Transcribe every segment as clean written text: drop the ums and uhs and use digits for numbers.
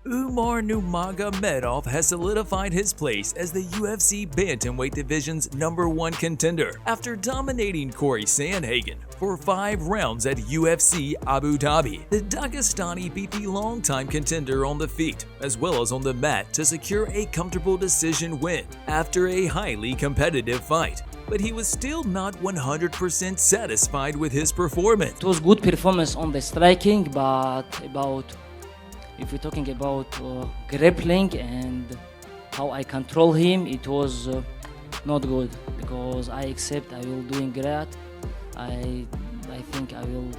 Umar Nurmagomedov has solidified his place as the UFC bantamweight division's #1 contender after dominating Cory Sandhagen for 5 rounds at UFC Abu Dhabi. The Dagestani beat the longtime contender on the feet as well as on the mat to secure a comfortable decision win after a highly competitive fight. But he was still not 100% satisfied with his performance. It was good performance on the striking, but if we're talking about grappling and how I control him, it was not good, because I accept I will doing great. I think I will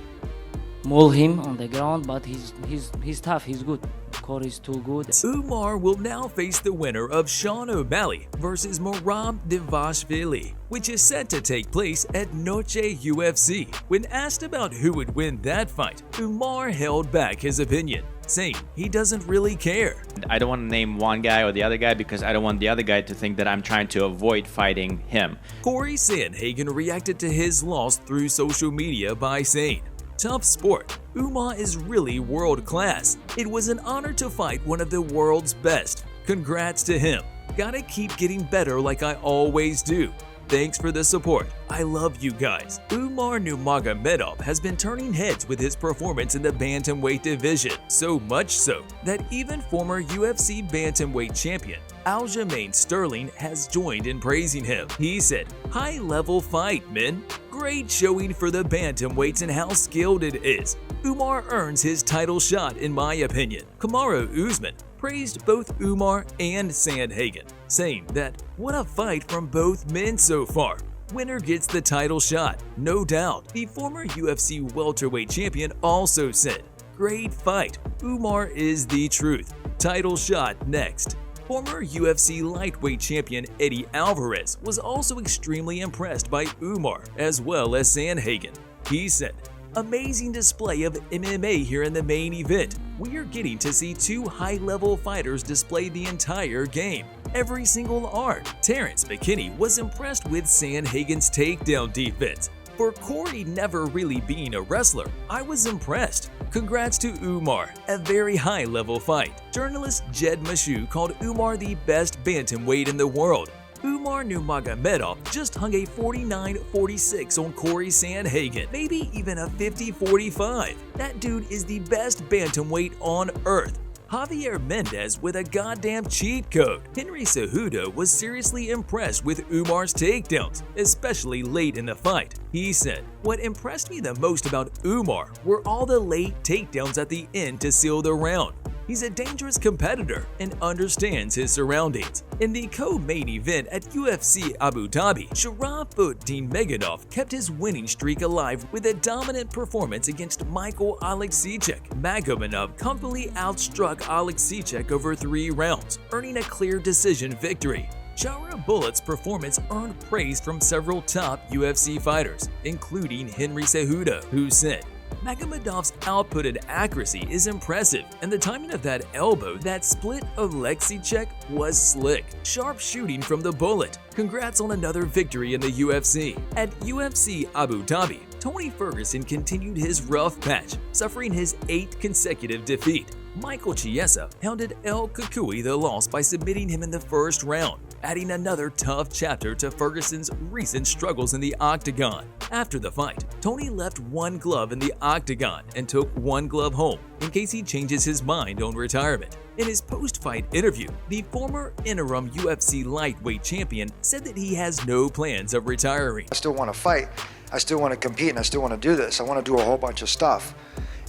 maul him on the ground, but he's tough, he's good. Cory is too good. Umar will now face the winner of Sean O'Malley versus merab dvalishvili, which is set to take place at Noche UFC. When asked about who would win that fight, Umar held back his opinion, saying he doesn't really care. I don't want to name one guy or the other guy because I don't want the other guy to think that I'm trying to avoid fighting him. Cory Sandhagen reacted to his loss through social media by saying, "Tough sport. Umar is really world class. It was an honor to fight one of the world's best. Congrats to him. Gotta keep getting better like I always do. Thanks for the support. I love you guys." Umar Nurmagomedov has been turning heads with his performance in the bantamweight division, so much so that even former UFC bantamweight champion Aljamain Sterling has joined in praising him. He said, "High-level fight, men. Great showing for the bantamweights and how skilled it is. Umar earns his title shot in my opinion." Kamaru Usman praised both Umar and Sandhagen, saying that, "What a fight from both men so far. Winner gets the title shot, no doubt." The former UFC welterweight champion also said, "Great fight. Umar is the truth. Title shot next." Former UFC lightweight champion Eddie Alvarez was also extremely impressed by Umar as well as Sandhagen. He said, "Amazing display of MMA here in the main event. We are getting to see 2 high-level fighters display the entire game. Every single art." Terrence McKinney was impressed with Sandhagen's takedown defense. "For Cory never really being a wrestler, I was impressed. Congrats to Umar, a very high-level fight." Journalist Jed Meshew called Umar the best bantamweight in the world. Umar Nurmagomedov just hung a 49-46 on Cory Sandhagen, maybe even a 50-45. That dude is the best bantamweight on earth. Javier Mendez with a goddamn cheat code. Henry Cejudo was seriously impressed with Umar's takedowns, especially late in the fight. He said, "What impressed me the most about Umar were all the late takedowns at the end to seal the round. He's a dangerous competitor and understands his surroundings." In the co-main event at UFC Abu Dhabi, Sharaputdin kept his winning streak alive with a dominant performance against Michael Oleksiejczuk. Magomedov comfortably outstruck Oleksiejczuk over 3 rounds, earning a clear decision victory. Shara Bullet's performance earned praise from several top UFC fighters, including Henry Cejudo, who said, "Magomedov's outputted accuracy is impressive, and the timing of that elbow that split Oleksiejczuk was slick. Sharp shooting from the Bullet. Congrats on another victory in the UFC." At UFC Abu Dhabi, Tony Ferguson continued his rough patch, suffering his 8th consecutive defeat. Michael Chiesa handed El Kukui the loss by submitting him in the first round, adding another tough chapter to Ferguson's recent struggles in the octagon. After the fight, Tony left 1 glove in the octagon and took 1 glove home in case he changes his mind on retirement. In his post-fight interview, the former interim UFC lightweight champion said that he has no plans of retiring. "I still want to fight, I still want to compete, and I still want to do this. I want to do a whole bunch of stuff.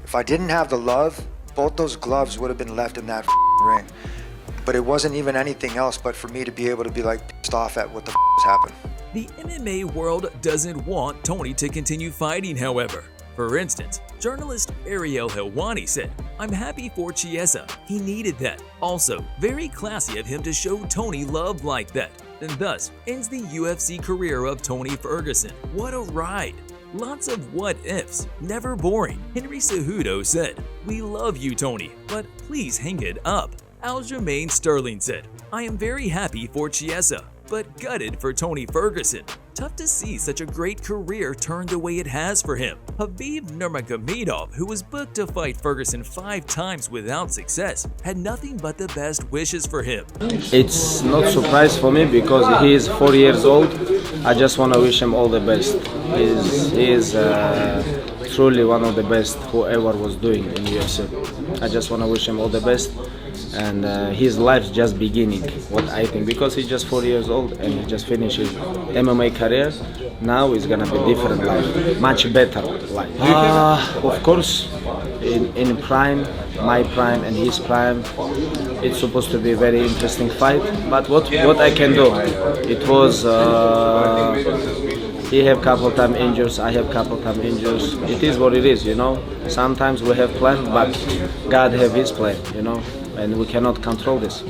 If I didn't have the love, both those gloves would have been left in that ring. But it wasn't even anything else but for me to be able to be like pissed off at what the has happened." The MMA world doesn't want Tony to continue fighting, however. For instance, journalist Ariel Helwani said, "I'm happy for Chiesa. He needed that. Also, very classy of him to show Tony love like that." And thus ends the UFC career of Tony Ferguson. What a ride! Lots of what-ifs, never boring. Henry Cejudo said, "We love you, Tony, but please hang it up." Aljamain Sterling said, "I am very happy for Chiesa. but gutted for Tony Ferguson. Tough to see such a great career turn the way it has for him. Khabib Nurmagomedov, who was booked to fight Ferguson 5 times without success, had nothing but the best wishes for him. It's not a surprise for me because he is 4 years old. I just want to wish him all the best. He is truly one of the best whoever was doing in UFC. I just want to wish him all the best. And his life's just beginning, what I think, because he's just 4 years old and he just finished his MMA career. Now it's gonna be different life, much better life. Of course, in prime, my prime and his prime, it's supposed to be a very interesting fight. But what I can do, it was he have couple time injuries, I have couple time injuries. It is what it is, you know. Sometimes we have plan, but God have His plan, you know, and we cannot control this.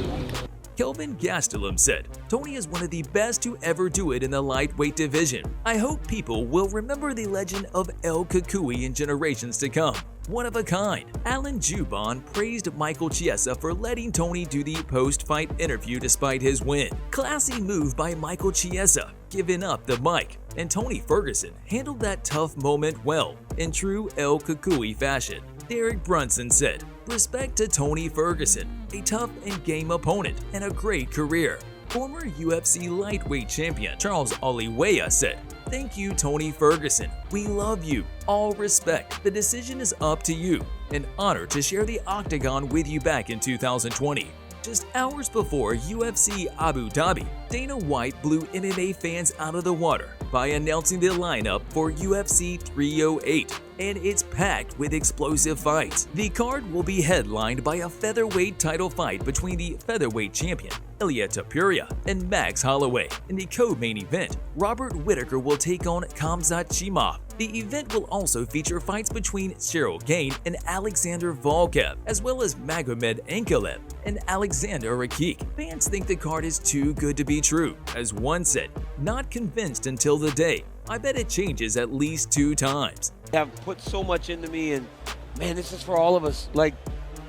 Kelvin Gastelum said, "Tony is one of the best to ever do it in the lightweight division. I hope people will remember the legend of El Cucuy in generations to come. One of a kind." Alan Juban praised Michael Chiesa for letting Tony do the post-fight interview despite his win. "Classy move by Michael Chiesa, giving up the mic." And Tony Ferguson handled that tough moment well, in true El Cucuy fashion. Derek Brunson said, "Respect to Tony Ferguson, a tough and game opponent and a great career." Former UFC lightweight champion Charles Oliveira said, "Thank you, Tony Ferguson. We love you. All respect. The decision is up to you. An honor to share the octagon with you back in 2020. Just hours before UFC Abu Dhabi, Dana White blew MMA fans out of the water by announcing the lineup for UFC 308, and it's packed with explosive fights. The card will be headlined by a featherweight title fight between the featherweight champion Ilia Topuria and Max Holloway. In the co-main event, Robert Whittaker will take on Khamzat Chimaev. The event will also feature fights between Shara Bullet and Alexander Volkov, as well as Magomed Ankalaev and Alexander Rakik. Fans think the card is too good to be true. As one said, "Not convinced until the day. I bet it changes at least 2 times." Have put so much into me, and man, this is for all of us. Like,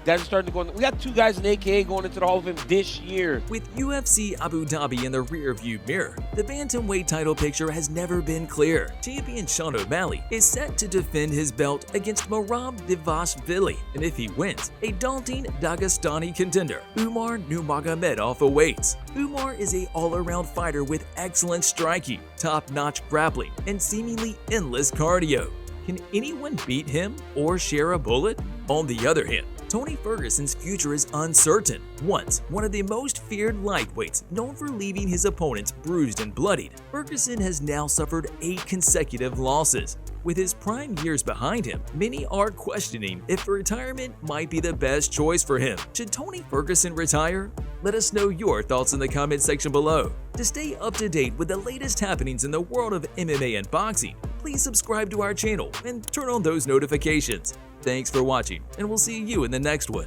guys are starting to go. We got 2 guys in AKA going into the Hall of Fame this year. With UFC Abu Dhabi in the rearview mirror, the bantamweight title picture has never been clear. Champion Sean O'Malley is set to defend his belt against merab dvalishvili, and if he wins, a daunting Dagestani contender, Umar Nurmagomedov, awaits. Umar is an all-around fighter with excellent striking, top-notch grappling, and seemingly endless cardio. Can anyone beat him or Shara Bullet? On the other hand, Tony Ferguson's future is uncertain. Once one of the most feared lightweights, known for leaving his opponents bruised and bloodied, Ferguson has now suffered 8 consecutive losses. With his prime years behind him, many are questioning if retirement might be the best choice for him. Should Tony Ferguson retire? Let us know your thoughts in the comment section below. To stay up to date with the latest happenings in the world of MMA and boxing, please subscribe to our channel and turn on those notifications. Thanks for watching, and we'll see you in the next one.